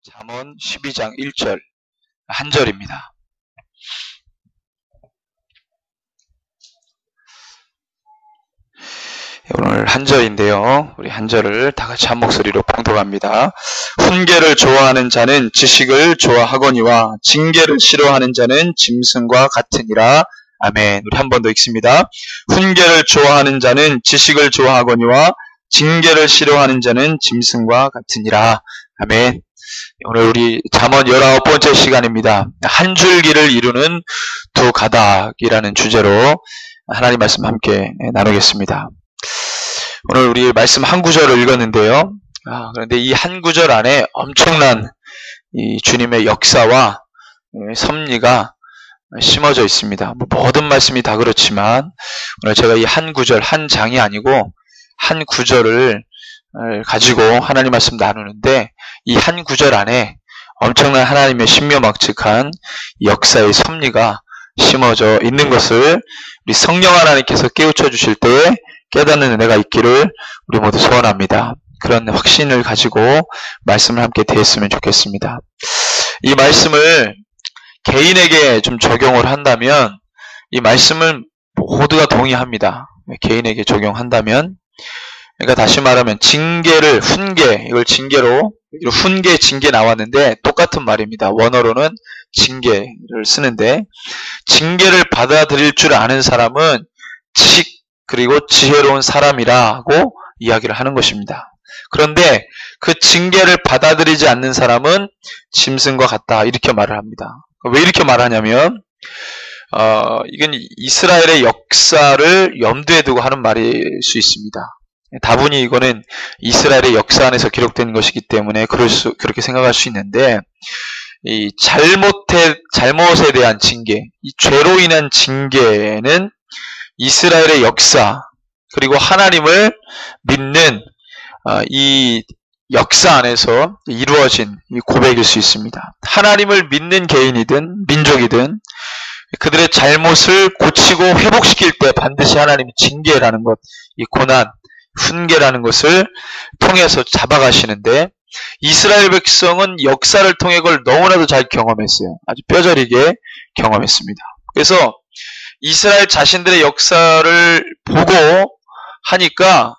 잠언 12장 1절 한 절입니다. 오늘 한 절인데요. 우리 한 절을 다 같이 한 목소리로 봉독합니다. 훈계를 좋아하는 자는 지식을 좋아하거니와 징계를 싫어하는 자는 짐승과 같으니라. 아멘. 우리 한 번 더 읽습니다. 훈계를 좋아하는 자는 지식을 좋아하거니와 징계를 싫어하는 자는 짐승과 같으니라. 아멘. 오늘 우리 잠언 19번째 시간입니다. 한 줄기를 이루는 두 가닥이라는 주제로 하나님 말씀 함께 나누겠습니다. 오늘 우리 말씀 한 구절을 읽었는데요. 그런데 이 한 구절 안에 엄청난 이 주님의 역사와 섭리가 심어져 있습니다. 모든 말씀이 다 그렇지만 오늘 제가 이 한 구절, 한 장이 아니고 한 구절을 가지고 하나님 말씀 나누는데 이 한 구절 안에 엄청난 하나님의 신묘막측한 역사의 섭리가 심어져 있는 것을 우리 성령 하나님께서 깨우쳐 주실 때에 깨닫는 은혜가 있기를 우리 모두 소원합니다. 그런 확신을 가지고 말씀을 함께 대했으면 좋겠습니다. 이 말씀을 개인에게 좀 적용을 한다면 이 말씀을 모두가 동의합니다. 개인에게 적용한다면 그러니까 다시 말하면 징계를 훈계, 이걸 징계로 훈계, 징계 나왔는데 똑같은 말입니다. 원어로는 징계를 쓰는데 징계를 받아들일 줄 아는 사람은 지식 그리고 지혜로운 사람이라고 이야기를 하는 것입니다. 그런데 그 징계를 받아들이지 않는 사람은 짐승과 같다 이렇게 말을 합니다. 왜 이렇게 말하냐면 이건 이스라엘의 역사를 염두에 두고 하는 말일 수 있습니다. 다분히 이거는 이스라엘의 역사 안에서 기록된 것이기 때문에 그렇게 생각할 수 있는데 이 잘못에 대한 징계, 이 죄로 인한 징계는 이스라엘의 역사 그리고 하나님을 믿는 이 역사 안에서 이루어진 이 고백일 수 있습니다. 하나님을 믿는 개인이든 민족이든 그들의 잘못을 고치고 회복시킬 때 반드시 하나님이 징계라는 것, 이 고난, 훈계라는 것을 통해서 잡아가시는데 이스라엘 백성은 역사를 통해 그걸 너무나도 잘 경험했어요. 아주 뼈저리게 경험했습니다. 그래서 이스라엘 자신들의 역사를 보고 하니까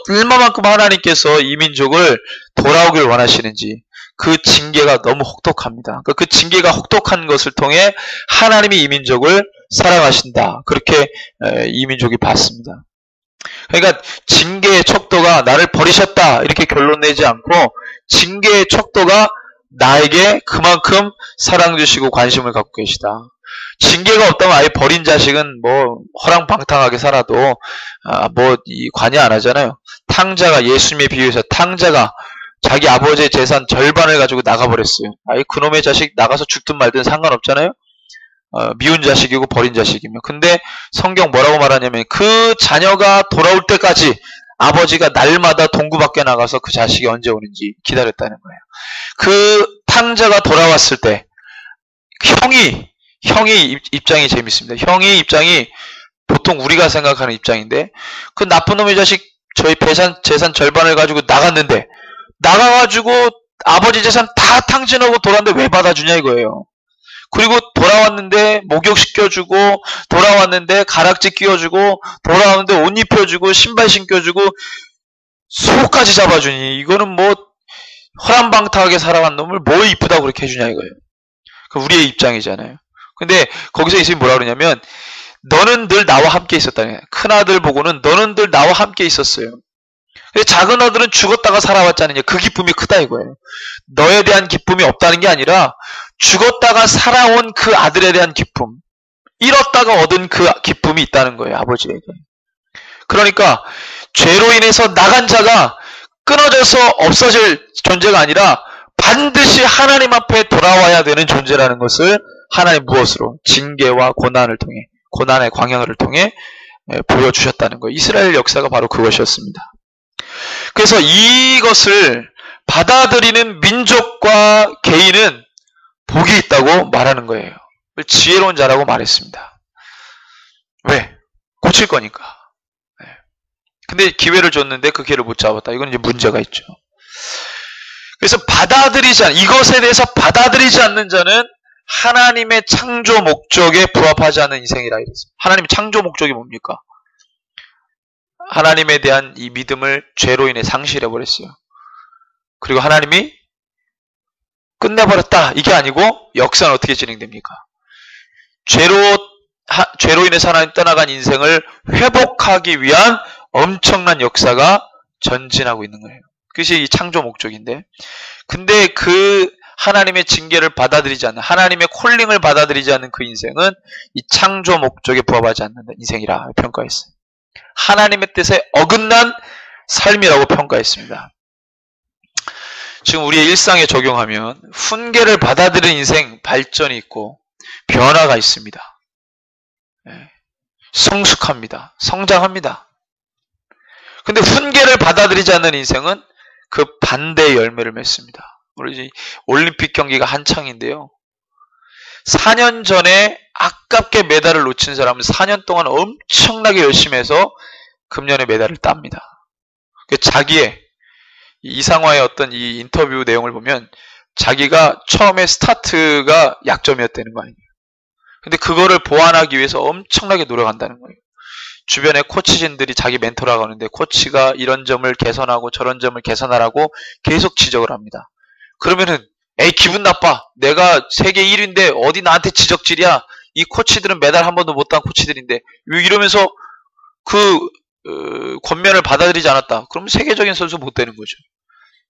얼마만큼 하나님께서 이 민족을 돌아오길 원하시는지 그 징계가 너무 혹독합니다. 그 징계가 혹독한 것을 통해 하나님이 이 민족을 사랑하신다. 그렇게 이 민족이 봤습니다. 그러니까 징계의 척도가 나를 버리셨다 이렇게 결론 내지 않고 징계의 척도가 나에게 그만큼 사랑 주시고 관심을 갖고 계시다. 징계가 없다면 아예 버린 자식은 허랑방탕하게 살아도 관여 안 하잖아요. 탕자가 예수님에 비유해서 탕자가 자기 아버지의 재산 절반을 가지고 나가버렸어요. 아예 그놈의 자식 나가서 죽든 말든 상관없잖아요. 미운 자식이고 버린 자식이면. 근데 성경 뭐라고 말하냐면 그 자녀가 돌아올 때까지 아버지가 날마다 동구 밖에 나가서 그 자식이 언제 오는지 기다렸다는 거예요. 그 탕자가 돌아왔을 때 형이 입장이 재밌습니다. 형의 입장이 보통 우리가 생각하는 입장인데 그 나쁜 놈의 자식 저희 재산 절반을 가지고 나갔는데 나가가지고 아버지 재산 다 탕진하고 돌아왔는데 왜 받아주냐 이거예요. 그리고 돌아왔는데 목욕시켜주고 돌아왔는데 가락지 끼워주고 돌아왔는데 옷 입혀주고 신발 신겨주고 소까지 잡아주니 이거는 허람방탕하게 살아간 놈을 뭘 이쁘다고 그렇게 해주냐 이거예요. 그 우리의 입장이잖아요. 근데 거기서 예수님이 뭐라 그러냐면 너는 늘 나와 함께 있었다는 큰아들 보고는 너는 늘 나와 함께 있었어요. 근데 작은 아들은 죽었다가 살아왔잖아요. 그 기쁨이 크다 이거예요. 너에 대한 기쁨이 없다는 게 아니라 죽었다가 살아온 그 아들에 대한 기쁨, 잃었다가 얻은 그 기쁨이 있다는 거예요. 아버지에게. 그러니까 죄로 인해서 나간 자가 끊어져서 없어질 존재가 아니라 반드시 하나님 앞에 돌아와야 되는 존재라는 것을 하나님 무엇으로? 징계와 고난을 통해, 고난의 광야를 통해 보여주셨다는 거예요. 이스라엘 역사가 바로 그것이었습니다. 그래서 이것을 받아들이는 민족과 개인은 복이 있다고 말하는 거예요. 지혜로운 자라고 말했습니다. 왜? 고칠 거니까. 근데 기회를 줬는데 그 기회를 못 잡았다. 이건 이제 문제가 있죠. 그래서 이것에 대해서 받아들이지 않는 자는 하나님의 창조 목적에 부합하지 않는 인생이라 이랬어요. 하나님의 창조 목적이 뭡니까? 하나님에 대한 이 믿음을 죄로 인해 상실해버렸어요. 그리고 하나님이 끝내버렸다. 이게 아니고 역사는 어떻게 진행됩니까? 죄로 인해서 하나님 떠나간 인생을 회복하기 위한 엄청난 역사가 전진하고 있는 거예요. 그것이 이 창조 목적인데, 근데 그 하나님의 징계를 받아들이지 않는, 하나님의 콜링을 받아들이지 않는 그 인생은 이 창조 목적에 부합하지 않는 인생이라 평가했어요. 하나님의 뜻에 어긋난 삶이라고 평가했습니다. 지금 우리의 일상에 적용하면 훈계를 받아들이는 인생 발전이 있고 변화가 있습니다. 성숙합니다. 성장합니다. 근데 훈계를 받아들이지 않는 인생은 그 반대의 열매를 맺습니다. 우리 올림픽 경기가 한창인데요. 4년 전에 아깝게 메달을 놓친 사람은 4년 동안 엄청나게 열심히 해서 금년에 메달을 땁니다. 자기의 이상화의 어떤 이 인터뷰 내용을 보면 자기가 처음에 스타트가 약점이었다는 거 아니에요. 근데 그거를 보완하기 위해서 엄청나게 노력한다는 거예요. 주변에 코치진들이 자기 멘토라고 하는데 코치가 이런 점을 개선하고 저런 점을 개선하라고 계속 지적을 합니다. 그러면은 에이 기분 나빠. 내가 세계 1위인데 어디 나한테 지적질이야. 이 코치들은 메달 한 번도 못 딴 코치들인데 이러면서 그 권면을 받아들이지 않았다. 그럼 세계적인 선수 못 되는 거죠.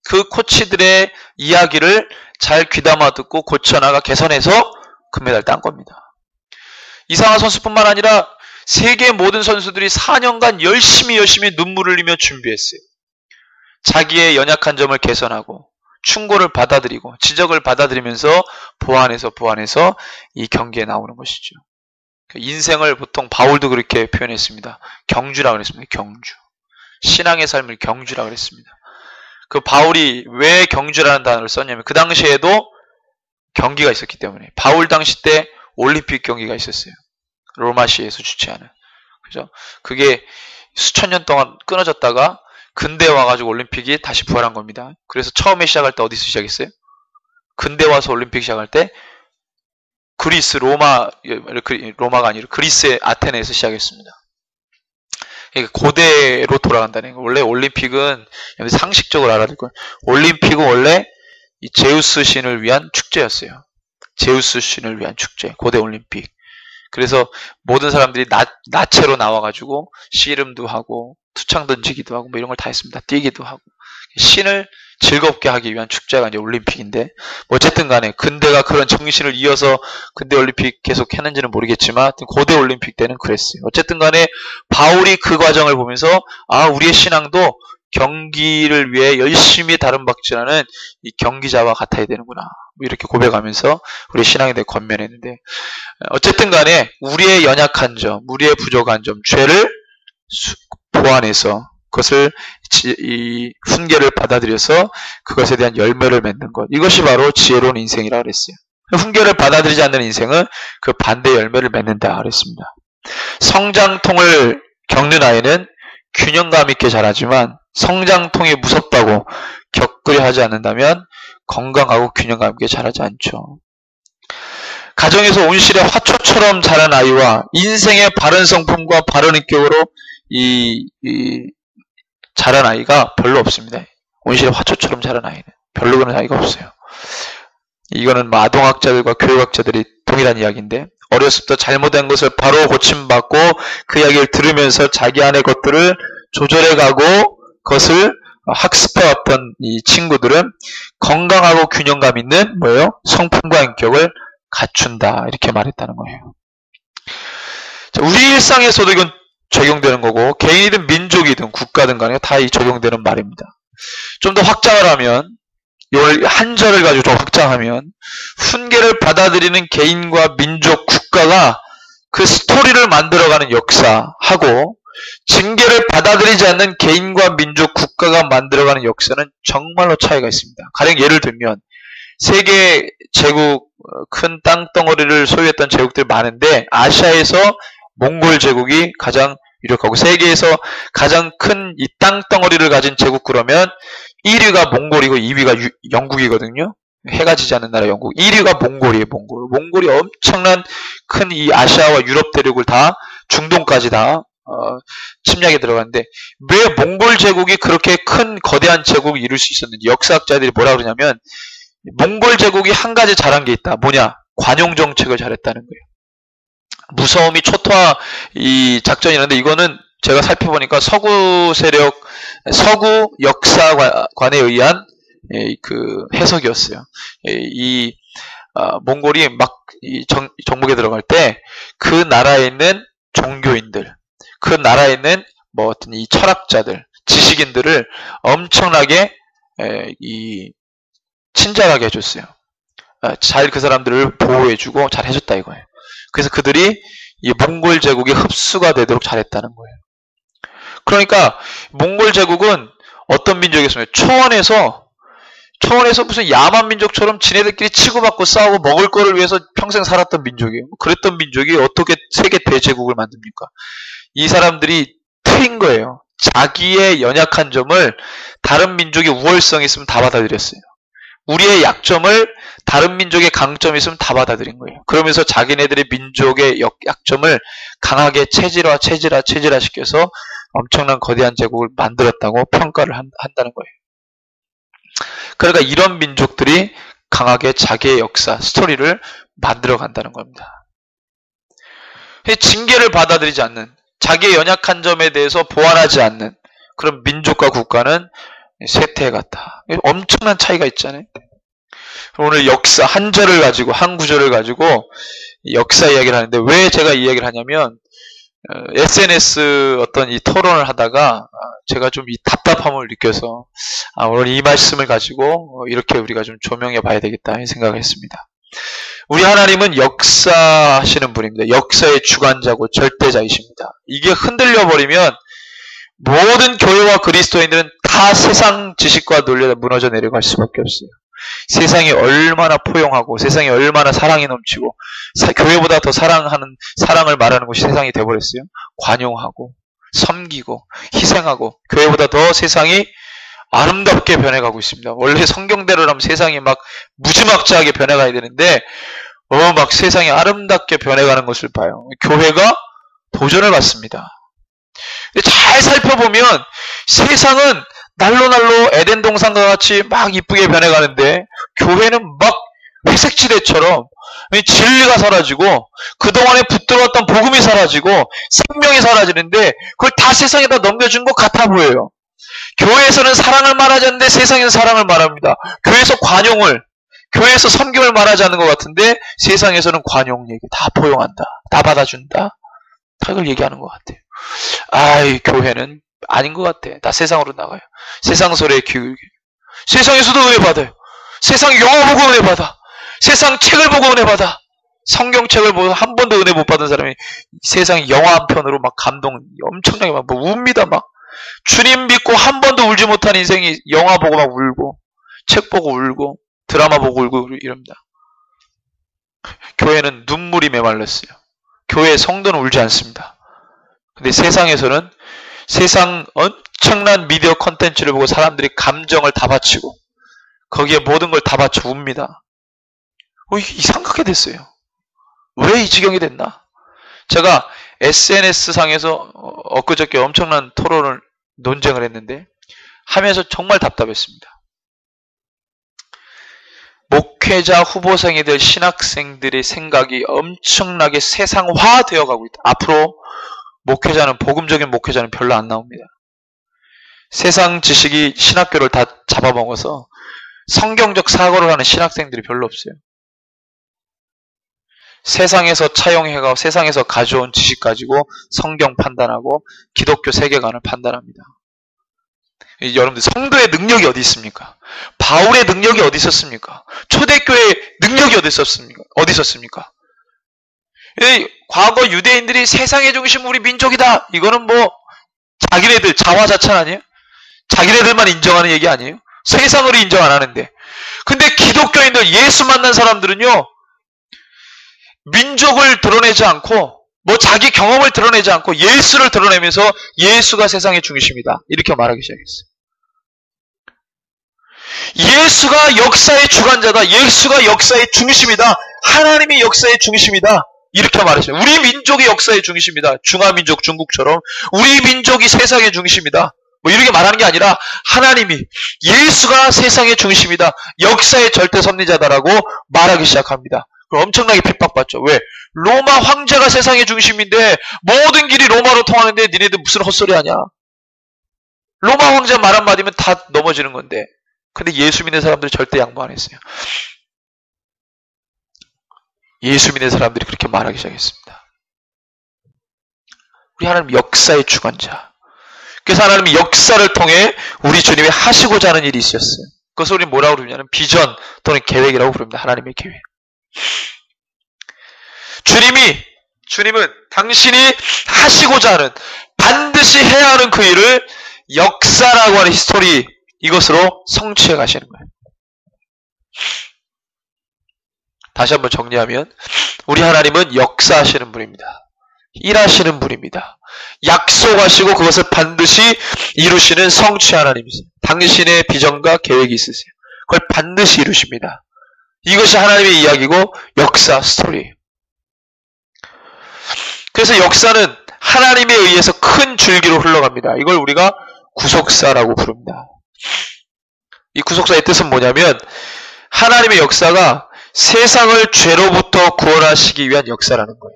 그 코치들의 이야기를 잘 귀담아 듣고 고쳐나가 개선해서 금메달 딴 겁니다. 이상한 선수뿐만 아니라 세계 모든 선수들이 4년간 열심히 눈물을 흘리며 준비했어요. 자기의 연약한 점을 개선하고 충고를 받아들이고 지적을 받아들이면서 보완해서 이 경기에 나오는 것이죠. 인생을 보통 바울도 그렇게 표현했습니다. 경주라고 그랬습니다. 경주. 신앙의 삶을 경주라고 그랬습니다. 그 바울이 왜 경주라는 단어를 썼냐면 그 당시에도 경기가 있었기 때문에 바울 당시 때 올림픽 경기가 있었어요. 로마시에서 주최하는. 그죠? 그게 수천 년 동안 끊어졌다가 근대 와가지고 올림픽이 다시 부활한 겁니다. 그래서 처음에 시작할 때 어디서 시작했어요? 근대 와서 올림픽 시작할 때 그리스, 로마가 아니라 그리스의 아테네에서 시작했습니다. 고대로 돌아간다는 거예요. 원래 올림픽은 상식적으로 알아야 될 거예요. 올림픽은 원래 이 제우스 신을 위한 축제였어요. 제우스 신을 위한 축제, 고대 올림픽. 그래서 모든 사람들이 나체로 나와가지고 씨름도 하고 투창 던지기도 하고 뭐 이런 걸 다 했습니다. 뛰기도 하고 신을 즐겁게 하기 위한 축제가 이제 올림픽인데 어쨌든 간에 근대가 그런 정신을 이어서 근대 올림픽 계속 했는지는 모르겠지만 고대 올림픽 때는 그랬어요. 어쨌든 간에 바울이 그 과정을 보면서 우리의 신앙도 경기를 위해 열심히 다름박질하는 이 경기자와 같아야 되는구나 이렇게 고백하면서 우리 신앙에 대해 권면했는데 어쨌든 간에 우리의 연약한 점, 우리의 부족한 점, 죄를 보완해서 그것을 이 훈계를 받아들여서 그것에 대한 열매를 맺는 것. 이것이 바로 지혜로운 인생이라고 그랬어요. 훈계를 받아들이지 않는 인생은 그 반대 열매를 맺는다 그랬습니다. 성장통을 겪는 아이는 균형감 있게 자라지만 성장통이 무섭다고 겪으려 하지 않는다면 건강하고 균형감 있게 자라지 않죠. 가정에서 온실의 화초처럼 자란 아이와 인생의 바른 성품과 바른 인격으로 자란 아이가 별로 없습니다. 온실의 화초처럼 자란 아이는 별로 그런 아이가 없어요. 이거는 아동학자들과 교육학자들이 동일한 이야기인데 어렸을 때 잘못된 것을 바로 고침받고 그 이야기를 들으면서 자기 안의 것들을 조절해가고 그것을 학습해왔던 이 친구들은 건강하고 균형감 있는 성품과 인격을 갖춘다 이렇게 말했다는 거예요. 자, 우리 일상에서도 이건 적용되는 거고 개인이든 민족이든 국가든 간에 다 적용되는 말입니다. 좀 더 확장을 하면 이 한 절을 가지고 좀 확장하면 훈계를 받아들이는 개인과 민족, 국가가 그 스토리를 만들어가는 역사하고 징계를 받아들이지 않는 개인과 민족, 국가가 만들어가는 역사는 정말로 차이가 있습니다. 가령 예를 들면 세계 제국 큰 땅덩어리를 소유했던 제국들이 많은데 아시아에서 몽골 제국이 가장 유력하고 세계에서 가장 큰 이 땅덩어리를 가진 제국 그러면 1위가 몽골이고 2위가 영국이거든요. 해가 지지 않는 나라 영국. 1위가 몽골이에요. 몽골이 엄청난 큰 이 아시아와 유럽 대륙을 다 중동까지 다 침략에 들어갔는데 왜 몽골 제국이 그렇게 큰 거대한 제국을 이룰 수 있었는지 역사학자들이 뭐라 그러냐면 몽골 제국이 한 가지 잘한 게 있다. 뭐냐? 관용 정책을 잘했다는 거예요. 무서움이 초토화 이 작전이라는데 이거는 제가 살펴보니까 서구 역사관에 의한 그 해석이었어요. 몽골이 막 정복에 들어갈 때 그 나라에 있는 종교인들, 그 나라에 있는 뭐 어떤 이 철학자들, 지식인들을 엄청나게 친절하게 해줬어요. 잘 그 사람들을 보호해주고 잘 해줬다 이거예요. 그래서 그들이 이 몽골 제국에 흡수가 되도록 잘했다는 거예요. 그러니까 몽골 제국은 어떤 민족이었습니까? 초원에서 무슨 야만 민족처럼 지네들끼리 치고받고 싸우고 먹을 거를 위해서 평생 살았던 민족이에요. 그랬던 민족이 어떻게 세계 대제국을 만듭니까? 이 사람들이 트인 거예요. 자기의 연약한 점을 다른 민족의 우월성이 있으면 다 받아들였어요. 우리의 약점을 다른 민족의 강점이 있으면 다 받아들인 거예요. 그러면서 자기네들의 민족의 약점을 강하게 체질화시켜서 엄청난 거대한 제국을 만들었다고 평가를 한다는 거예요. 그러니까 이런 민족들이 강하게 자기의 역사, 스토리를 만들어 간다는 겁니다. 징계를 받아들이지 않는, 자기의 연약한 점에 대해서 보완하지 않는 그런 민족과 국가는 쇠퇴해 갔다. 엄청난 차이가 있잖아요. 오늘 역사 한 절을 가지고, 한 구절을 가지고 역사 이야기를 하는데 왜 제가 이 이야기를 하냐면 SNS 어떤 이 토론을 하다가 제가 좀 이 답답함을 느껴서 오늘 이 말씀을 가지고 이렇게 우리가 좀 조명해 봐야 되겠다 생각을 했습니다. 우리 하나님은 역사하시는 분입니다. 역사의 주관자고 절대자이십니다. 이게 흔들려 버리면 모든 교회와 그리스도인들은 다 세상 지식과 논리에 무너져 내려갈 수밖에 없어요. 세상이 얼마나 포용하고 세상이 얼마나 사랑이 넘치고 교회보다 더 사랑을 말하는 곳이 세상이 돼버렸어요. 관용하고 섬기고 희생하고 교회보다 더 세상이 아름답게 변해가고 있습니다. 원래 성경대로라면 세상이 막 무지막지하게 변해가야 되는데 막 세상이 아름답게 변해가는 것을 봐요. 교회가 도전을 받습니다. 잘 살펴보면 세상은 날로 에덴 동산과 같이 막 이쁘게 변해가는데 교회는 막 회색지대처럼 진리가 사라지고 그동안에 붙들어왔던 복음이 사라지고 생명이 사라지는데 그걸 다 세상에다 넘겨준 것 같아 보여요. 교회에서는 사랑을 말하지 않는데 세상에는 사랑을 말합니다. 교회에서 교회에서 섬김을 말하지 않는 것 같은데 세상에서는 관용 얘기 다 포용한다. 다 받아준다. 다 이걸 얘기하는 것 같아요. 교회는 아닌 것 같아. 다 세상으로 나가요. 세상 소리에 귀 기울게. 세상에서도 은혜 받아요. 세상 영화 보고 은혜 받아. 세상 책을 보고 은혜 받아. 성경책을 보고 한 번도 은혜 못 받은 사람이 세상 영화 한 편으로 막 감동 엄청나게 막 웁니다. 막 주님 믿고 한 번도 울지 못한 인생이 영화 보고 막 울고 책 보고 울고 드라마 보고 울고 이럽니다. 교회는 눈물이 메말랐어요. 교회 성도는 울지 않습니다. 근데 세상에서는 세상 엄청난 미디어 콘텐츠를 보고 사람들이 감정을 다 바치고 거기에 모든 걸 다 바쳐 웁니다. 이상하게 됐어요. 왜 이 지경이 됐나? 제가 SNS 상에서 엊그저께 엄청난 토론을 논쟁을 했는데 하면서 정말 답답했습니다. 목회자 후보생이 될 신학생들의 생각이 엄청나게 세상화되어 가고 있다. 앞으로 복음적인 목회자는 별로 안 나옵니다. 세상 지식이 신학교를 다 잡아먹어서 성경적 사고를 하는 신학생들이 별로 없어요. 세상에서 차용해가고 세상에서 가져온 지식 가지고 성경 판단하고 기독교 세계관을 판단합니다. 여러분들 성도의 능력이 어디 있습니까? 바울의 능력이 어디 있었습니까? 초대교회의 능력이 어디 있었습니까? 과거 유대인들이 세상의 중심 우리 민족이다. 이거는 뭐 자기네들 자화자찬 아니에요? 자기네들만 인정하는 얘기 아니에요? 세상으로 인정 안 하는데. 근데 기독교인들 예수 만난 사람들은요. 민족을 드러내지 않고 뭐 자기 경험을 드러내지 않고 예수를 드러내면서 예수가 세상의 중심이다. 이렇게 말하기 시작했어요. 예수가 역사의 주관자다. 예수가 역사의 중심이다. 하나님이 역사의 중심이다. 이렇게 말했어요. 우리 민족이 역사의 중심이다. 중화민족 중국처럼 우리 민족이 세상의 중심이다. 뭐 이렇게 말하는 게 아니라 하나님이 예수가 세상의 중심이다. 역사의 절대 섭리자다라고 말하기 시작합니다. 그럼 엄청나게 핍박받죠. 왜? 로마 황제가 세상의 중심인데 모든 길이 로마로 통하는데 니네들 무슨 헛소리 하냐. 로마 황제 말 한마디면 다 넘어지는 건데. 근데 예수 믿는 사람들이 절대 양보 안 했어요. 예수 믿는 사람들이 그렇게 말하기 시작했습니다. 우리 하나님 역사의 주관자. 그래서 하나님이 역사를 통해 우리 주님이 하시고자 하는 일이 있었어요. 그것을 우리 뭐라고 부르냐면 비전 또는 계획이라고 부릅니다. 하나님의 계획. 주님은 당신이 하시고자 하는, 반드시 해야 하는 그 일을 역사라고 하는 히스토리, 이것으로 성취해 가시는 거예요. 다시 한번 정리하면 우리 하나님은 역사하시는 분입니다. 일하시는 분입니다. 약속하시고 그것을 반드시 이루시는 성취 하나님이세요. 당신의 비전과 계획이 있으세요. 그걸 반드시 이루십니다. 이것이 하나님의 이야기고 역사 스토리예요. 그래서 역사는 하나님에 의해서 큰 줄기로 흘러갑니다. 이걸 우리가 구속사라고 부릅니다. 이 구속사의 뜻은 뭐냐면 하나님의 역사가 세상을 죄로부터 구원하시기 위한 역사라는 거예요.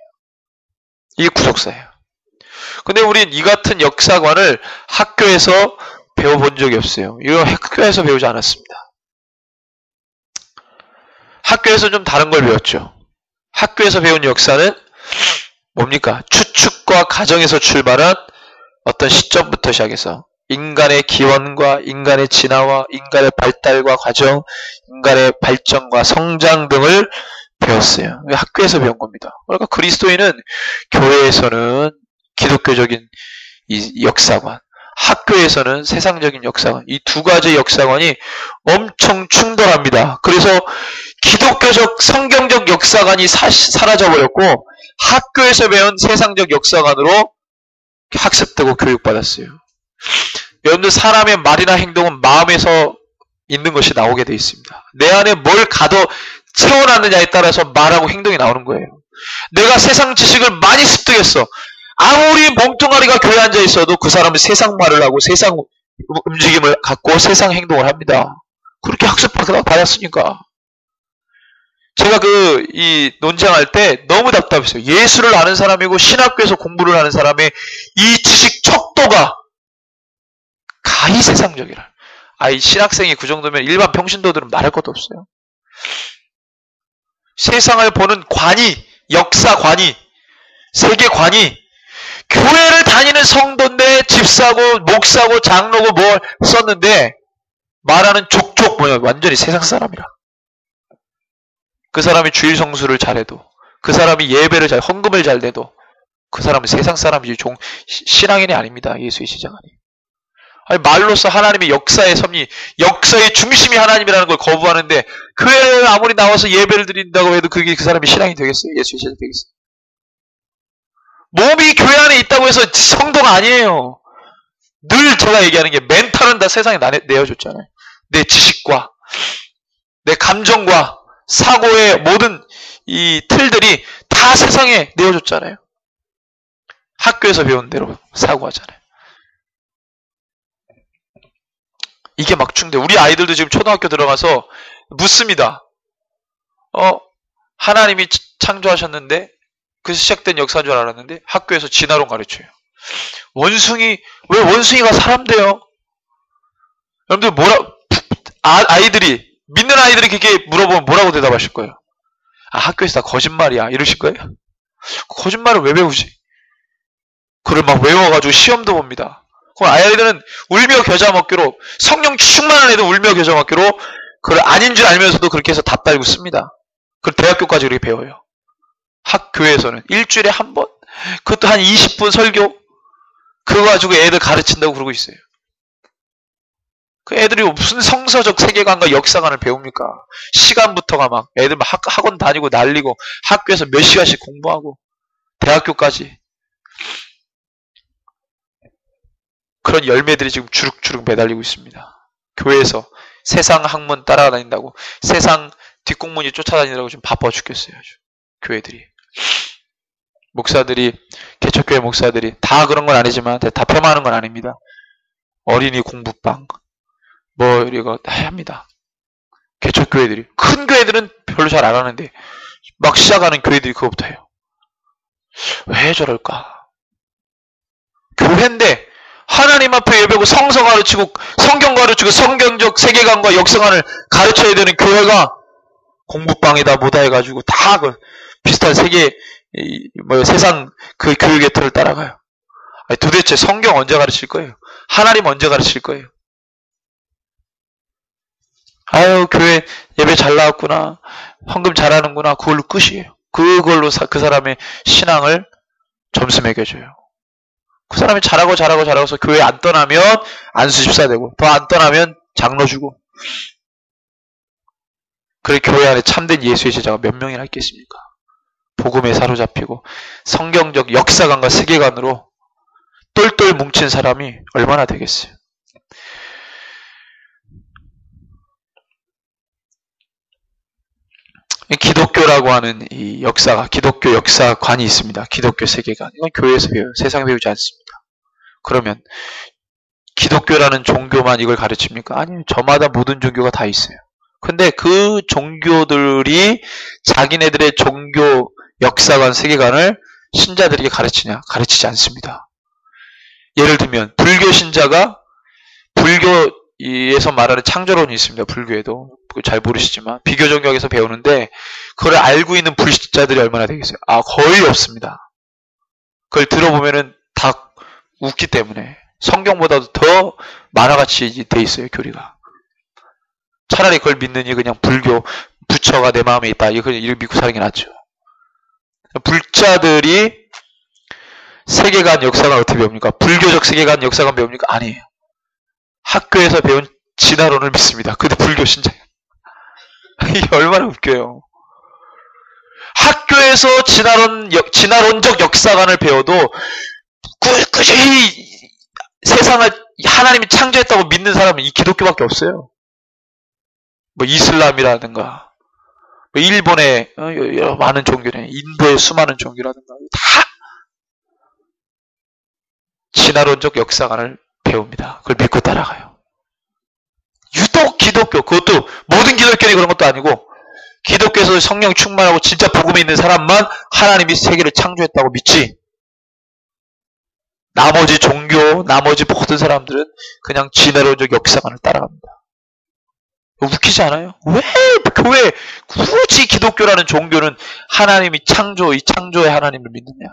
이게 구속사예요. 근데 우린 이 같은 역사관을 학교에서 배워본 적이 없어요. 이거 학교에서 배우지 않았습니다. 학교에서 좀 다른 걸 배웠죠. 학교에서 배운 역사는 뭡니까? 추측과 가정에서 출발한 어떤 시점부터 시작해서 인간의 기원과 인간의 진화와 인간의 발달과 과정, 인간의 발전과 성장 등을 배웠어요. 학교에서 배운 겁니다. 그러니까 그리스도인은 교회에서는 기독교적인 이 역사관, 학교에서는 세상적인 역사관, 이 두 가지 역사관이 엄청 충돌합니다. 그래서 기독교적 성경적 역사관이 사라져버렸고 학교에서 배운 세상적 역사관으로 학습되고 교육받았어요. 여러분들 사람의 말이나 행동은 마음에서 있는 것이 나오게 되어 있습니다. 내 안에 뭘 가둬 채워놨느냐에 따라서 말하고 행동이 나오는 거예요. 내가 세상 지식을 많이 습득했어. 아무리 멍뚱아리가 교회에 앉아 있어도 그 사람은 세상 말을 하고 세상 움직임을 갖고 세상 행동을 합니다. 그렇게 학습받았으니까. 제가 이 논쟁할 때 너무 답답했어요. 예수를 아는 사람이고 신학교에서 공부를 하는 사람의 이 지식 척도가 가히 세상적이라. 이 신학생이 그 정도면 일반 평신도들은 말할 것도 없어요. 세상을 보는 관이, 역사관이, 세계관이 교회를 다니는 성도인데 집사고 목사고 장로고 뭘 썼는데 말하는 족족 완전히 세상 사람이라. 그 사람이 주일 성수를 잘해도, 그 사람이 예배를 헌금을 잘 내도 그 사람은 세상 사람이지 신앙인이 아닙니다. 예수의 시장하니. 말로써 하나님의 역사의 섭리, 역사의 중심이 하나님이라는 걸 거부하는데 교회에 아무리 나와서 예배를 드린다고 해도 그게 그 사람이 신앙이 되겠어요? 예수의 시장이 되겠어요? 몸이 교회 안에 있다고 해서 성도가 아니에요. 늘 제가 얘기하는 게 멘탈은 다 세상에 내어줬잖아요. 내 지식과 내 감정과 사고의 모든 이 틀들이 다 세상에 내어줬잖아요. 학교에서 배운 대로 사고하잖아요. 이게 막중대. 우리 아이들도 지금 초등학교 들어가서 묻습니다. 하나님이 창조하셨는데 그 시작된 역사인 줄 알았는데 학교에서 진화론 가르쳐요. 왜 원숭이가 사람 돼요? 여러분들 아이들이 믿는 아이들이 그렇게 물어보면 뭐라고 대답하실 거예요? 학교에서 다 거짓말이야 이러실 거예요? 거짓말을 왜 배우지? 그걸 막 외워가지고 시험도 봅니다. 그럼 아이들은 울며 겨자 먹기로, 성령 충만한 애들 울며 겨자 먹기로 그걸 아닌 줄 알면서도 그렇게 해서 답 달고 씁니다. 그걸 대학교까지 그렇게 배워요. 학교에서는 일주일에 한 번, 그것도 한 20분 설교, 그거 가지고 애들 가르친다고 그러고 있어요. 그 애들이 무슨 성서적 세계관과 역사관을 배웁니까? 시간부터가 막 애들 막 학원 다니고 날리고 학교에서 몇 시간씩 공부하고 대학교까지. 그런 열매들이 지금 주룩주룩 매달리고 있습니다. 교회에서 세상 학문 따라다닌다고, 세상 뒷공문이 쫓아다니느라고 지금 바빠 죽겠어요. 아주. 교회들이. 목사들이, 개척교회 목사들이 다 그런 건 아니지만 다 폄하하는 건 아닙니다. 어린이 공부방 뭐 이거 다 합니다. 개척교회들이. 큰 교회들은 별로 잘 안 하는데 막 시작하는 교회들이 그거부터 해요. 왜 저럴까? 교회인데 하나님 앞에 예배하고 성서 가르치고 성경 가르치고 성경적 세계관과 역사관을 가르쳐야 되는 교회가 공부방이다 뭐다 해가지고 다 그 비슷한 세계 세상 그 교육의 틀을 따라가요. 아니, 도대체 성경 언제 가르칠 거예요? 하나님 언제 가르칠 거예요? 아유, 교회 예배 잘 나왔구나, 헌금 잘하는구나, 그걸로 끝이에요. 그걸로 그 사람의 신앙을 점수 매겨줘요. 그 사람이 잘하고서 교회 안 떠나면 안수 집사 되고, 더 안 떠나면 장로 주고. 그래 교회 안에 참된 예수의 제자가 몇 명이나 있겠습니까? 복음에 사로잡히고 성경적 역사관과 세계관으로 똘똘 뭉친 사람이 얼마나 되겠어요? 기독교라고 하는 이 역사가, 기독교 역사관이 있습니다. 기독교 세계관. 이건 교회에서 배워요. 세상 배우지 않습니다. 그러면 기독교라는 종교만 이걸 가르칩니까? 아니요. 저마다 모든 종교가 다 있어요. 근데 그 종교들이 자기네들의 종교 역사관, 세계관을 신자들에게 가르치냐? 가르치지 않습니다. 예를 들면 불교 신자가 불교에서 말하는 창조론이 있습니다. 불교에도. 잘 모르시지만 비교종교에서 배우는데 그걸 알고 있는 불신자들이 얼마나 되겠어요? 거의 없습니다. 그걸 들어보면은 다 웃기 때문에 성경보다도 더 만화같이 돼 있어요. 교리가. 차라리 그걸 믿느니 그냥 불교 부처가 내 마음에 있다 이거 믿고 사는 게 낫죠. 불자들이 세계관 역사관 어떻게 배웁니까? 불교적 세계관 역사관 배웁니까? 아니에요. 학교에서 배운 진화론을 믿습니다. 근데 불교 신자예요. 이게 얼마나 웃겨요. 학교에서 진화론적 역사관을 배워도 꾸준히 세상을 하나님이 창조했다고 믿는 사람은 이 기독교밖에 없어요. 뭐 이슬람이라든가 뭐 일본의 여러 많은 종교네, 인도의 수많은 종교라든가 다 진화론적 역사관을 배웁니다. 그걸 믿고 따라가요. 유독 기독교, 그것도 모든 기독교인이 그런 것도 아니고 기독교에서 성령 충만하고 진짜 복음이 있는 사람만 하나님이 세계를 창조했다고 믿지, 나머지 종교, 나머지 모든 사람들은 그냥 진화론적 역사관을 따라갑니다. 웃기지 않아요? 왜 교회 굳이 기독교라는 종교는 하나님이 이 창조의 하나님을 믿느냐?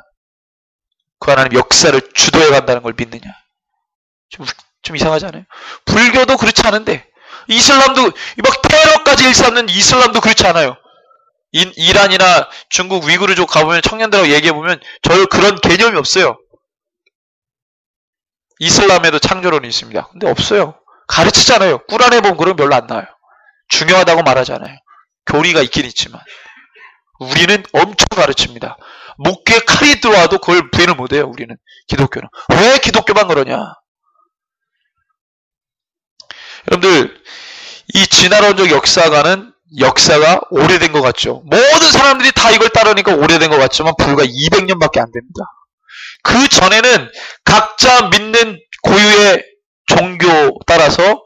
그 하나님 역사를 주도해 간다는 걸 믿느냐? 좀 이상하지 않아요? 불교도 그렇지 않은데, 이슬람도 막 테러까지 일삼는 이슬람도 그렇지 않아요. 이란이나 중국 위구르족 가보면 청년들하고 얘기해보면 저 그런 개념이 없어요. 이슬람에도 창조론이 있습니다. 근데 없어요. 가르치잖아요. 꾸란에 보면 그런 거 별로 안 나와요. 중요하다고 말하잖아요. 교리가 있긴 있지만 우리는 엄청 가르칩니다. 목에 칼이 들어와도 그걸 부인을 못해요. 우리는 기독교는. 왜 기독교만 그러냐? 여러분들, 이 진화론적 역사가는 역사가 오래된 것 같죠. 모든 사람들이 다 이걸 따르니까 오래된 것 같지만 불과 200년밖에 안 됩니다. 그 전에는 각자 믿는 고유의 종교 따라서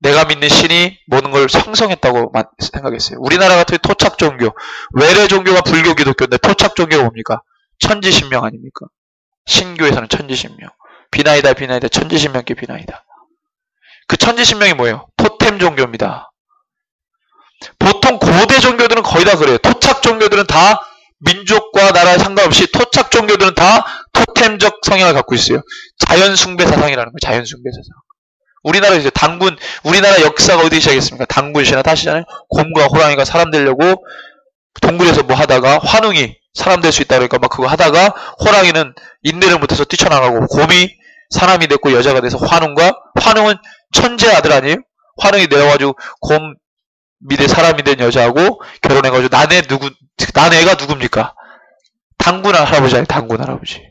내가 믿는 신이 모든 걸 형성했다고 생각했어요. 우리나라 같은 토착 종교, 외래 종교가 불교, 기독교인데 토착 종교가 뭡니까? 천지신명 아닙니까? 신교에서는 천지신명. 비나이다 천지신명께 비나이다. 그 천지신명이 뭐예요? 토템 종교입니다. 보통 고대 종교들은 거의 다 그래요. 토착 종교들은 다 민족과 나라에 상관없이 토착 종교들은 다 토템적 성향을 갖고 있어요. 자연숭배 사상이라는 거예요. 자연숭배 사상. 우리나라 이제 우리나라 역사가 어디 시작했습니까? 단군 신화 다시잖아요. 곰과 호랑이가 사람 되려고 동굴에서 뭐 하다가 환웅이 사람 될 수 있다 그러니까 막 그거 하다가 호랑이는 인내를 못해서 뛰쳐나가고 곰이 사람이 됐고 여자가 돼서 환웅은 천재 아들 아니에요? 환웅이 내려가지고 곰 밑에 사람이 된 여자하고 결혼해가지고 난애가 누굽니까? 단군 할아버지 아니에요? 단군 할아버지.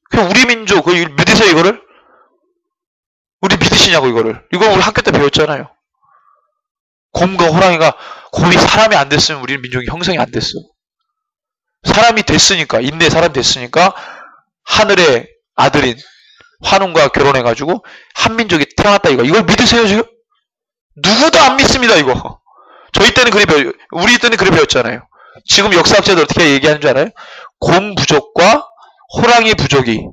그냥 우리 민족, 믿으세요 이거를? 우리 믿으시냐고 이거를. 이거 우리 학교 때 배웠잖아요. 곰과 호랑이가, 곰이 사람이 안 됐으면 우리는 민족이 형성이 안 됐어. 사람이 됐으니까, 인내 사람이 됐으니까 하늘의 아들인 환웅과 결혼해가지고 한민족이 태어났다 이거. 이걸 믿으세요 지금? 누구도 안 믿습니다 이거. 저희 때는 우리 때는 그래 배웠잖아요. 지금 역사학자들 어떻게 얘기하는 줄 알아요? 곰 부족과 호랑이 부족이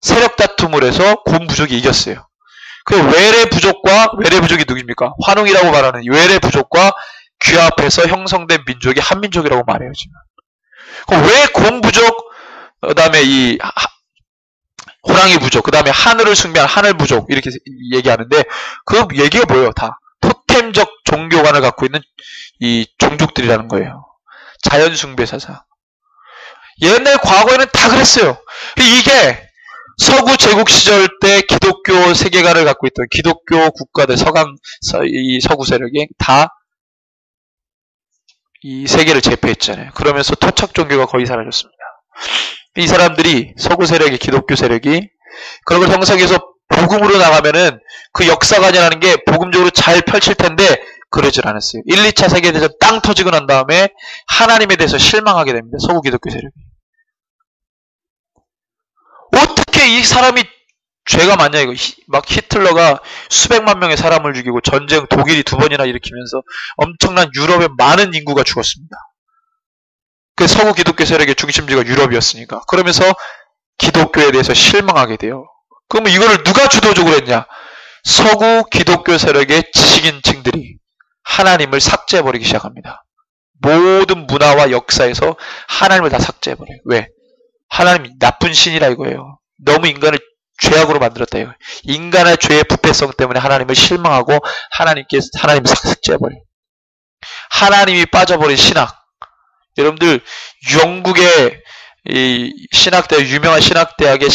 세력 다툼을 해서 곰 부족이 이겼어요. 그 외래 부족이 누굽니까? 환웅이라고 말하는 외래 부족과 귀합해서 형성된 민족이 한민족이라고 말해요 지금. 그럼 왜 곰 부족, 그 다음에 이 호랑이 부족, 그 다음에 하늘을 숭배하는 하늘 부족 이렇게 얘기하는데 그 얘기가 뭐예요? 다 토템적 종교관을 갖고 있는 이 종족들이라는 거예요. 자연 숭배 사상. 옛날 과거에는 다 그랬어요. 이게 서구 제국 시절 때 기독교 세계관을 갖고 있던 기독교 국가들 이 서구 세력이 다 이 세계를 제패했잖아요. 그러면서 토착 종교가 거의 사라졌습니다. 이 사람들이 서구 세력이 기독교 세력이 그런 걸 형성해서 복음으로 나가면은 그 역사관이라는 게 복음적으로 잘 펼칠 텐데 그러질 않았어요. 1, 2차 세계대전 땅 터지고 난 다음에 하나님에 대해서 실망하게 됩니다. 서구 기독교 세력이. 어떻게 이 사람이 죄가 많냐 이거. 막 히틀러가 수백만 명의 사람을 죽이고 전쟁 독일이 2번이나 일으키면서 엄청난 유럽의 많은 인구가 죽었습니다. 그 서구 기독교 세력의 중심지가 유럽이었으니까. 그러면서 기독교에 대해서 실망하게 돼요. 그러면 이거를 누가 주도적으로 했냐? 서구 기독교 세력의 지식인층들이 하나님을 삭제해버리기 시작합니다. 모든 문화와 역사에서 하나님을 다 삭제해버려요. 왜? 하나님이 나쁜 신이라 이거예요. 너무 인간을 죄악으로 만들었다 이거예요. 인간의 죄의 부패성 때문에 하나님을 실망하고 하나님을 삭제해버려요. 하나님이 빠져버린 신학. 여러분들 영국의 이 신학대 유명한 신학대학의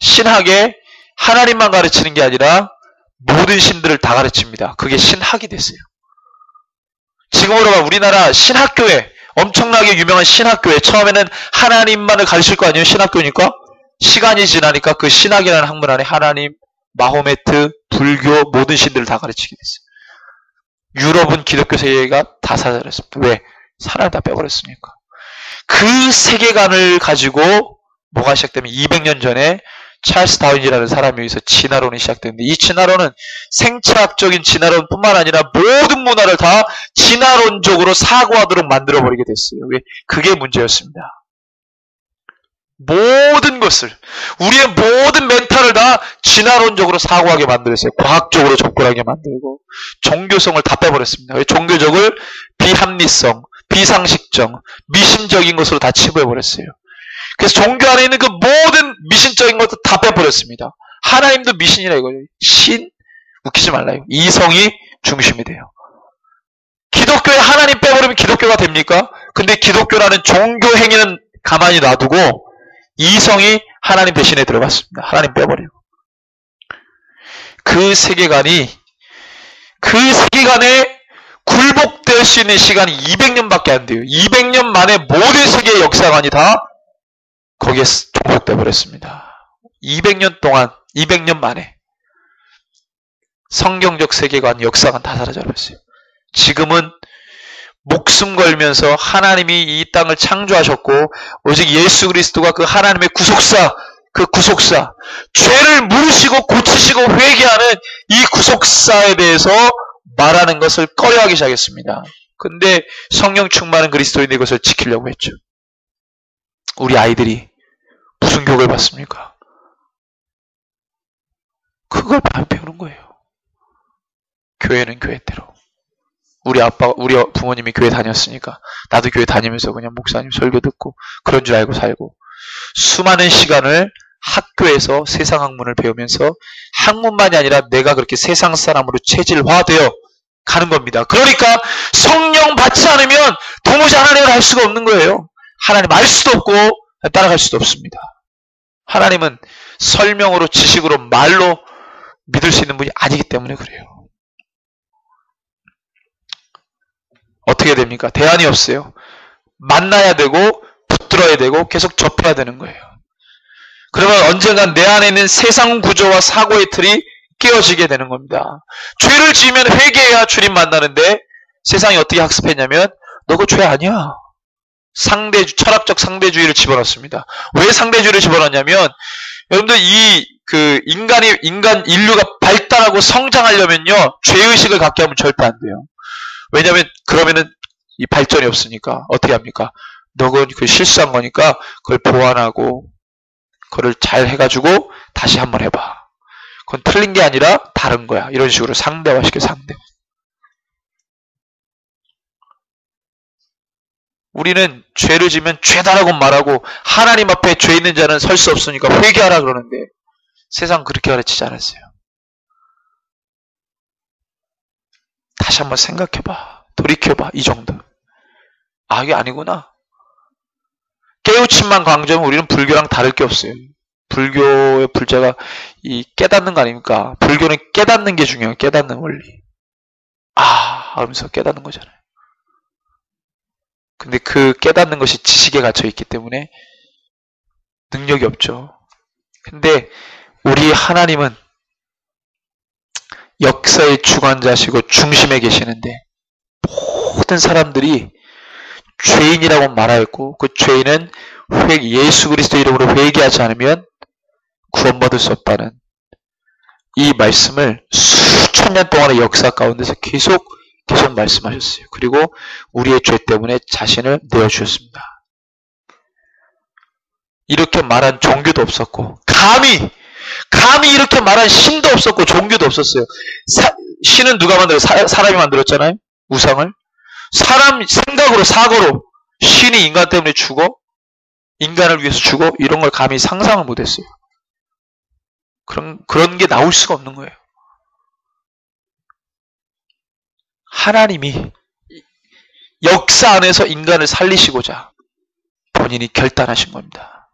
신학에 하나님만 가르치는 게 아니라 모든 신들을 다 가르칩니다. 그게 신학이 됐어요. 지금으로 봐 우리나라 신학교에 엄청나게 유명한 신학교에 처음에는 하나님만을 가르칠 거 아니에요? 신학교니까 시간이 지나니까 그 신학이라는 학문 안에 하나님, 마호메트, 불교 모든 신들을 다 가르치게 됐어요. 유럽은 기독교 세계가 다 사라졌습니다. 왜? 사람을 다 빼버렸으니까. 그 세계관을 가지고 뭐가 시작되면 200년 전에 찰스 다윈이라는 사람이 여기서 진화론이 시작됐는데 이 진화론은 생체학적인 진화론뿐만 아니라 모든 문화를 다 진화론적으로 사고하도록 만들어버리게 됐어요. 왜? 그게 문제였습니다. 모든 것을 우리의 모든 멘탈을 다 진화론적으로 사고하게 만들었어요. 과학적으로 접근하게 만들고 종교성을 다 빼버렸습니다. 종교적을 비합리성, 비상식적, 미신적인 것으로 다 치부해버렸어요. 그래서 종교 안에 있는 그 모든 미신적인 것도 다 빼버렸습니다. 하나님도 미신이라 이거예요. 신? 웃기지 말라요. 이성이 중심이 돼요. 기독교에 하나님 빼버리면 기독교가 됩니까? 근데 기독교라는 종교 행위는 가만히 놔두고 이성이 하나님 대신에 들어갔습니다. 하나님 빼버리고. 그 세계관에 굴복될 수 있는 시간이 200년밖에 안 돼요. 200년 만에 모든 세계의 역사관이 다 거기에 종속돼 버렸습니다. 200년 동안, 200년 만에 성경적 세계관, 역사관 다 사라져 버렸어요. 지금은 목숨 걸면서 하나님이 이 땅을 창조하셨고 오직 예수 그리스도가 그 하나님의 구속사, 죄를 물으시고 고치시고 회개하는 이 구속사에 대해서 말하는 것을 꺼려하기 시작했습니다. 근데 성령 충만한 그리스도인이 이것을 지키려고 했죠. 우리 아이들이 무슨 교육을 받습니까? 그걸 배우는 거예요. 교회는 교회대로. 우리 부모님이 교회 다녔으니까 나도 교회 다니면서 그냥 목사님 설교 듣고 그런 줄 알고 살고 수많은 시간을 학교에서 세상 학문을 배우면서 학문만이 아니라 내가 그렇게 세상 사람으로 체질화되어 가는 겁니다. 그러니까 성령 받지 않으면 도무지 하나님을 알 수가 없는 거예요. 하나님 알 수도 없고 따라갈 수도 없습니다. 하나님은 설명으로 지식으로 말로 믿을 수 있는 분이 아니기 때문에 그래요. 어떻게 됩니까? 대안이 없어요. 만나야 되고 붙들어야 되고 계속 접해야 되는 거예요. 그러면 언젠간 내 안에 있는 세상 구조와 사고의 틀이 깨어지게 되는 겁니다. 죄를 지으면 회개해야 주님 만나는데 세상이 어떻게 학습했냐면 너 그거 죄 아니야. 철학적 상대주의를 집어넣습니다. 왜 상대주의를 집어넣냐면 여러분들 인류가 발달하고 성장하려면요 죄의식을 갖게 하면 절대 안 돼요. 왜냐하면 그러면은 이 발전이 없으니까 어떻게 합니까? 너가 그 실수한 거니까 그걸 보완하고 그걸 잘 해가지고 다시 한번 해봐. 그건 틀린 게 아니라 다른 거야. 이런 식으로 상대화시켜 상대. 우리는 죄를 지면 죄다라고 말하고 하나님 앞에 죄 있는 자는 설 수 없으니까 회개하라 그러는데 세상 그렇게 가르치지 않았어요. 다시 한번 생각해봐. 돌이켜봐. 이 정도. 아 이게 아니구나. 깨우침만 강조하면 우리는 불교랑 다를 게 없어요. 불교의 불자가 이 깨닫는 거 아닙니까? 불교는 깨닫는 게 중요해요. 깨닫는 원리. 하면서 깨닫는 거잖아요. 근데 그 깨닫는 것이 지식에 갇혀 있기 때문에 능력이 없죠. 근데 우리 하나님은 역사의 주관자시고 중심에 계시는데 모든 사람들이 죄인이라고 말하였고 그 죄인은 예수 그리스도 이름으로 회개하지 않으면 구원받을 수 없다는 이 말씀을 수천 년 동안의 역사 가운데서 계속 말씀하셨어요. 그리고 우리의 죄 때문에 자신을 내어주셨습니다. 이렇게 말한 종교도 없었고 감히 이렇게 말한 신도 없었고 종교도 없었어요. 신은 누가 만들었어요? 사람이 만들었잖아요. 우상을. 사람 생각으로 사고로 신이 인간 때문에 죽어? 인간을 위해서 죽어? 이런 걸 감히 상상을 못했어요. 그런 게 나올 수가 없는 거예요. 하나님이 역사 안에서 인간을 살리시고자 본인이 결단하신 겁니다.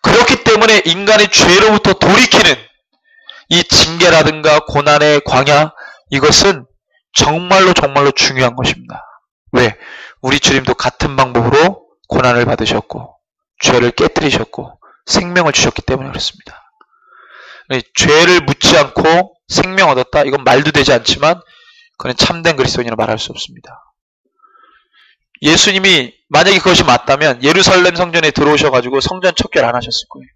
그렇기 때문에 인간의 죄로부터 돌이키는 이 징계라든가 고난의 광야 이것은 정말로 중요한 것입니다. 왜? 우리 주님도 같은 방법으로 고난을 받으셨고 죄를 깨뜨리셨고 생명을 주셨기 때문에 그렇습니다. 죄를 묻지 않고 생명 얻었다? 이건 말도 되지 않지만 그는 참된 그리스도인이라 말할 수 없습니다. 예수님이 만약에 그것이 맞다면 예루살렘 성전에 들어오셔가지고 성전 척결 안 하셨을 거예요.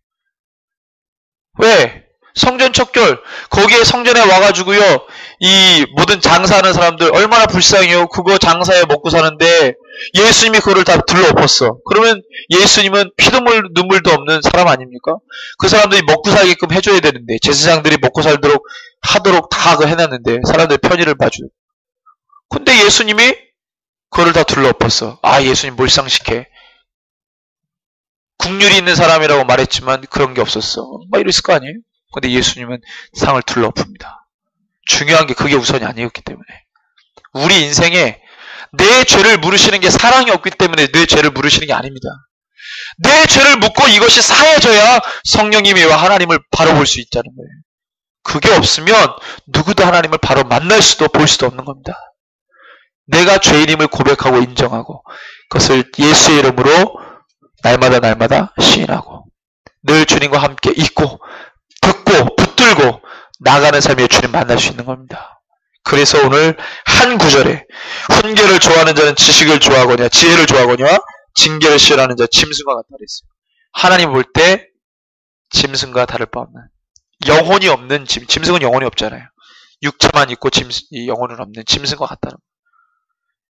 왜? 성전 척결 거기에 성전에 와가지고요 이 모든 장사하는 사람들 얼마나 불쌍해요. 그거 장사해 먹고 사는데 예수님이 그거를 다 둘러엎었어. 그러면 예수님은 피도 눈물도 없는 사람 아닙니까? 그 사람들이 먹고 살게끔 해줘야 되는데 제사장들이 먹고 살도록 하도록 다 해놨는데 사람들이 편의를 봐줘. 근데 예수님이 그거를 다 둘러엎었어. 예수님 몰상식해. 국률이 있는 사람이라고 말했지만 그런 게 없었어. 이랬을 거 아니에요? 근데 예수님은 상을 둘러엎습니다. 중요한 게 그게 우선이 아니었기 때문에. 우리 인생에 내 죄를 물으시는 게 사랑이 없기 때문에 내 죄를 물으시는 게 아닙니다. 내 죄를 묻고 이것이 사해져야 성령님이 와 하나님을 바로 볼 수 있다는 거예요. 그게 없으면 누구도 하나님을 바로 만날 수도 볼 수도 없는 겁니다. 내가 죄인임을 고백하고 인정하고 그것을 예수의 이름으로 날마다 시인하고 늘 주님과 함께 있고 듣고 붙들고 나가는 삶에 주님 만날 수 있는 겁니다. 그래서 오늘 한 구절에 훈계를 좋아하는 자는 지식을 좋아하거냐 지혜를 좋아하거냐 징계를 싫어하는 자 짐승과 같다 그랬어요. 하나님 볼 때 짐승과 다를 바 없는 영혼이 없는 짐승은 영혼이 없잖아요. 육체만 있고 영혼은 없는 짐승과 같다는 거예요.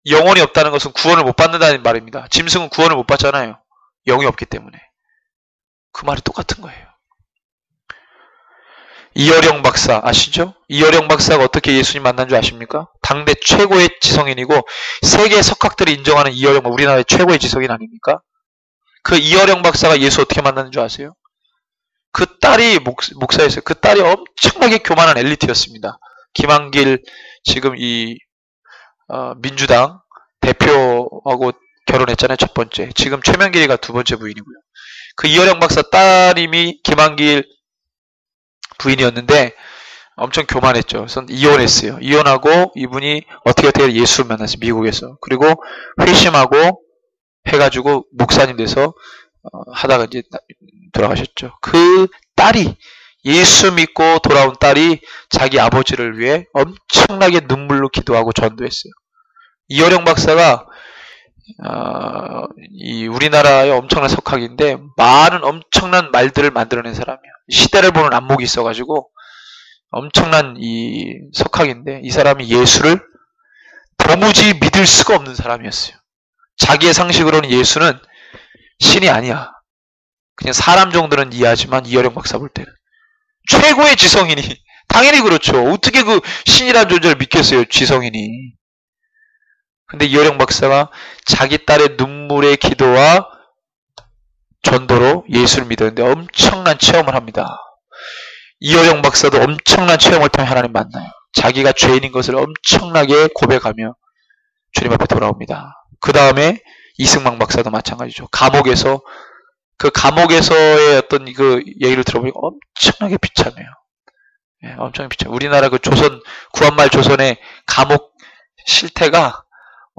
영혼이 없다는 것은 구원을 못 받는다는 말입니다. 짐승은 구원을 못 받잖아요. 영이 없기 때문에. 그 말이 똑같은 거예요. 이어령 박사 아시죠? 이어령 박사가 어떻게 예수님 만난 줄 아십니까? 당대 최고의 지성인이고 세계 석학들이 인정하는 이어령 우리나라의 최고의 지성인 아닙니까? 그 이어령 박사가 예수 어떻게 만났는 줄 아세요? 그 딸이 목사였어요. 그 딸이 엄청나게 교만한 엘리트였습니다. 김한길 지금 민주당 대표하고 결혼했잖아요. 첫 번째. 지금 최명길이가 두 번째 부인이고요. 그 이어령 박사 따님이 김한길 부인이었는데 엄청 교만했죠. 그래서 이혼했어요. 이혼하고 이분이 어떻게 예수를 만났어요. 미국에서. 그리고 회심하고 해가지고 목사님 돼서 하다가 이제 돌아가셨죠. 그 딸이 예수 믿고 돌아온 딸이 자기 아버지를 위해 엄청나게 눈물로 기도하고 전도했어요. 이어령 박사가 이 우리나라의 엄청난 석학인데 많은 엄청난 말들을 만들어낸 사람이에요. 시대를 보는 안목이 있어가지고 엄청난 이 석학인데 이 사람이 예수를 도무지 믿을 수가 없는 사람이었어요. 자기의 상식으로는 예수는 신이 아니야. 그냥 사람 정도는 이해하지만 이어령 박사 볼 때는 최고의 지성인이 당연히 그렇죠. 어떻게 그 신이라는 존재를 믿겠어요, 지성인이. 근데 이어령 박사가 자기 딸의 눈물의 기도와 전도로 예수를 믿었는데 엄청난 체험을 합니다. 이어령 박사도 엄청난 체험을 통해 하나님 만나요. 자기가 죄인인 것을 엄청나게 고백하며 주님 앞에 돌아옵니다. 그 다음에 이승만 박사도 마찬가지죠. 그 감옥에서의 어떤 그 얘기를 들어보니까 엄청나게 비참해요. 예, 엄청나게 비참해요. 우리나라 그 구한말 조선의 감옥 실태가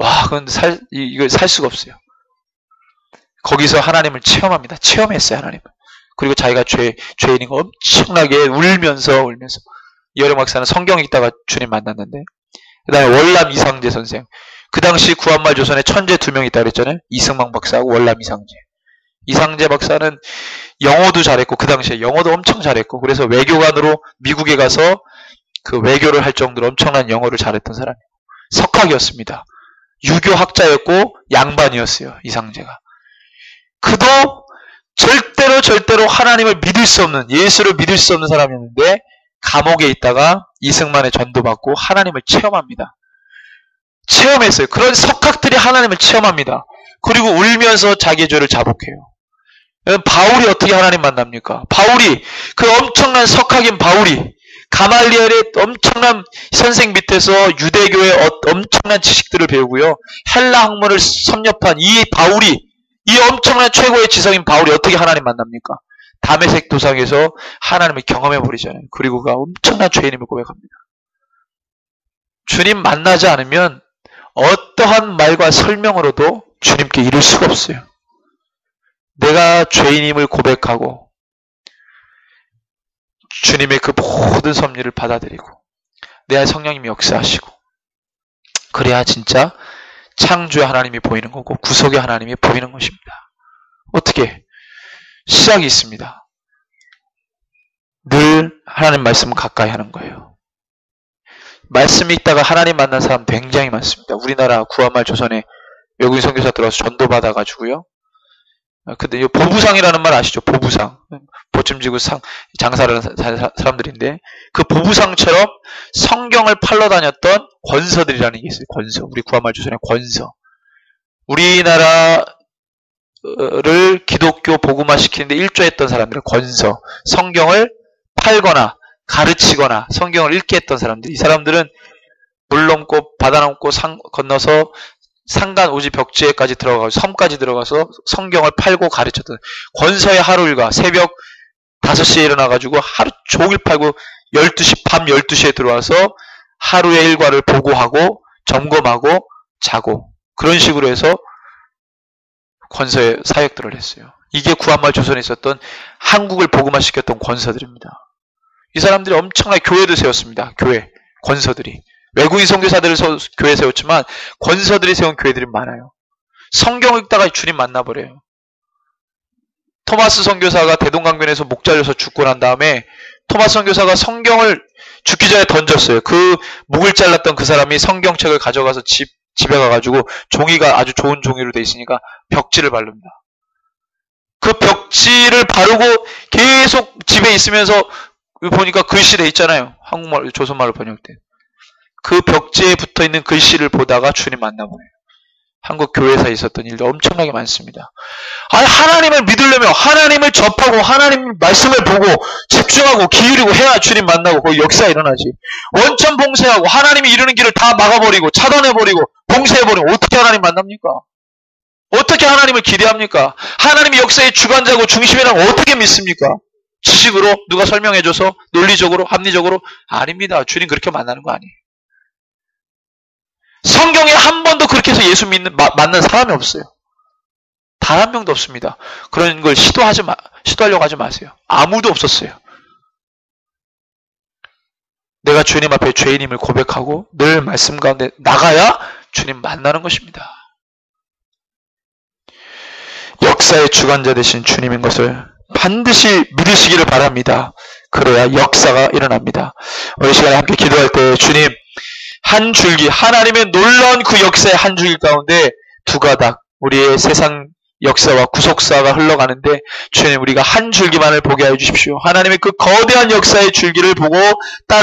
와, 그건 이거 살 수가 없어요. 거기서 하나님을 체험합니다. 체험했어요, 하나님을. 그리고 자기가 죄인인 거 엄청나게 울면서. 이어령 박사는 성경 읽다가 주님 만났는데, 그 다음에 월남 이상재 선생. 그 당시 구한말 조선에 천재 2명 있다고 그랬잖아요. 이승만 박사하고 월남 이상재. 이상재 박사는 영어도 잘했고, 그 당시에 영어도 엄청 잘했고, 그래서 외교관으로 미국에 가서 그 외교를 할 정도로 엄청난 영어를 잘했던 사람이에요. 석학이었습니다. 유교학자였고 양반이었어요, 이상재가. 그도 절대로 하나님을 믿을 수 없는, 예수를 믿을 수 없는 사람이었는데 감옥에 있다가 이승만의 전도받고 하나님을 체험합니다. 체험했어요. 그런 석학들이 하나님을 체험합니다. 그리고 울면서 자기의 죄를 자복해요. 바울이 어떻게 하나님 만납니까? 바울이, 그 엄청난 석학인 바울이 가말리엘의 엄청난 선생 밑에서 유대교의 엄청난 지식들을 배우고요. 헬라 학문을 섭렵한 이 바울이, 이 엄청난 최고의 지성인 바울이 어떻게 하나님 만납니까? 다메섹 도상에서 하나님을 경험해버리잖아요. 그리고 그 엄청난 죄인임을 고백합니다. 주님 만나지 않으면 어떠한 말과 설명으로도 주님께 이룰 수가 없어요. 내가 죄인임을 고백하고 주님의 그 모든 섭리를 받아들이고 내 안에 성령님이 역사하시고, 그래야 진짜 창조의 하나님이 보이는 거고 구속의 하나님이 보이는 것입니다. 어떻게? 시작이 있습니다. 늘 하나님 말씀을 가까이 하는 거예요. 말씀이 있다가 하나님 만난 사람 굉장히 많습니다. 우리나라 구한말 조선에 외국인 선교사 들어와서 전도받아가지고요. 근데 이 보부상이라는 말 아시죠? 보부상. 보침지구 장사를 하는 사람들인데, 그 보부상처럼 성경을 팔러 다녔던 권서들이라는 게 있어요. 권서. 우리 구한말 조선의 권서. 우리나라를 기독교 복음화시키는데 일조했던 사람들은 권서. 성경을 팔거나 가르치거나 성경을 읽게 했던 사람들. 이 사람들은 물 넘고 바다 넘고 산 건너서 산간 오지 벽지에까지 들어가서 섬까지 들어가서 성경을 팔고 가르쳤던, 권서의 하루 일과 새벽 5시에 일어나가지고 하루 종일 팔고 밤 12시에 들어와서 하루의 일과를 보고하고 점검하고 자고, 그런 식으로 해서 권서의 사역들을 했어요. 이게 구한말 조선에 있었던 한국을 복음화시켰던 권서들입니다. 이 사람들이 엄청나게 교회도 세웠습니다. 교회, 권서들이. 외국인 선교사들을 교회 세웠지만 권서들이 세운 교회들이 많아요. 성경 읽다가 주님 만나버려요. 토마스 선교사가 대동강변에서 목 잘려서 죽고 난 다음에 토마스 선교사가 성경을 죽기 전에 던졌어요. 그 목을 잘랐던 그 사람이 성경책을 가져가서 집에 가가지고 종이가 아주 좋은 종이로 돼 있으니까 벽지를 바릅니다. 그 벽지를 바르고 계속 집에 있으면서 보니까 글씨 돼 있잖아요. 한국말, 조선말로 번역된. 그 벽지에 붙어있는 글씨를 보다가 주님 만나버려요. 한국 교회사에 있었던 일도 엄청나게 많습니다. 아니, 하나님을 믿으려면 하나님을 접하고 하나님 말씀을 보고 집중하고 기울이고 해야 주님 만나고 거기 역사가 일어나지. 원천 봉쇄하고 하나님이 이루는 길을 다 막아버리고 차단해버리고 봉쇄해버리고 어떻게 하나님 만납니까? 어떻게 하나님을 기대합니까? 하나님이 역사의 주관자고 중심이라면 어떻게 믿습니까? 지식으로 누가 설명해줘서 논리적으로 합리적으로? 아닙니다. 주님 그렇게 만나는 거 아니에요. 성경에 한 번도 그렇게 해서 예수 만난 사람이 없어요. 단 한 명도 없습니다. 그런 걸 시도하려고 하지 마세요. 아무도 없었어요. 내가 주님 앞에 죄인임을 고백하고 늘 말씀 가운데 나가야 주님 만나는 것입니다. 역사의 주관자 되신 주님인 것을 반드시 믿으시기를 바랍니다. 그래야 역사가 일어납니다. 오늘 시간에 함께 기도할 때 주님 한 줄기, 하나님의 놀라운 그 역사의 한 줄기 가운데 두 가닥 우리의 세상 역사와 구속사가 흘러가는데 주님 우리가 한 줄기만을 보게 해 주십시오. 하나님의 그 거대한 역사의 줄기를 보고 따라